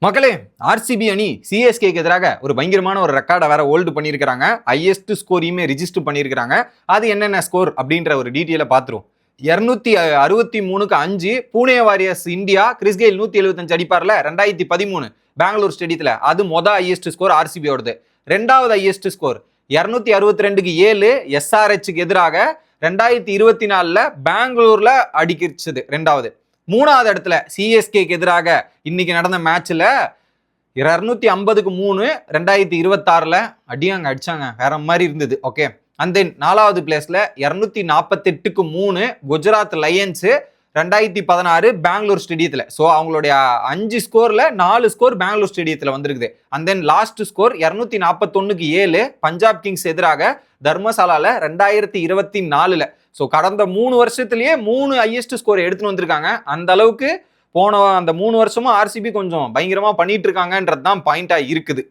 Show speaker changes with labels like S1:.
S1: மக்களே, ஆர்சிபி அணி சிஎஸ்கேக்கு எதிராக ஒரு பயங்கரமான ஒரு ரெக்கார்டை வேற ஹோல்டு பண்ணியிருக்காங்க. ஹையஸ்ட் ஸ்கோரையுமே ரிஜிஸ்டர் பண்ணியிருக்காங்க. அது என்னென்ன ஸ்கோர் அப்படின்ற ஒரு டீட்டெயிலை பார்த்துருவோம். 263க்கு 5 Pune warriors India Chris Gayle 175 அடிப்பார்ல 2013 பெங்களூர் ஸ்டேடியத்தில். அது ஹையஸ்ட் ஸ்கோர் ஆர்சிபியோடது. ரெண்டாவது ஹையஸ்ட் ஸ்கோர் 262க்கு 7 எஸ்ஆர்ஹெச்சுக்கு எதிராக 2024 பெங்களூர்ல அடிக்கிச்சது ரெண்டாவது. மூணாவது இடத்துல சிஎஸ்கேக்கு எதிராக இன்னைக்கு நடந்த மேட்ச்ல 250க்கு 3 2026 அடிச்சாங்க, வேற மாதிரி இருந்தது. ஓகே, அண்ட் தென் நாலாவது பிளேஸ்ல 248க்கு 3 குஜராத் லயன்ஸ் 2016 பெங்களூர் ஸ்டேடியத்துல. ஸோ அவங்களுடைய 5 ஸ்கோர்ல 4 ஸ்கோர் பெங்களூர் ஸ்டேடியத்துல வந்திருக்குது. அண்ட் தென் லாஸ்ட் ஸ்கோர் 241க்கு 7 பஞ்சாப் கிங்ஸ் எதிராக தர்மசாலால 2024. ஸோ கடந்த 3 வருஷத்துலயே 3 ஹையஸ்ட் ஸ்கோர் எடுத்துன்னு வந்திருக்காங்க. அந்த அளவுக்கு போன அந்த 3 வருஷமும் ஆர்சிபி கொஞ்சம் பயங்கரமா பண்ணிட்டு இருக்காங்கன்றது தான் பாயிண்டா இருக்குது.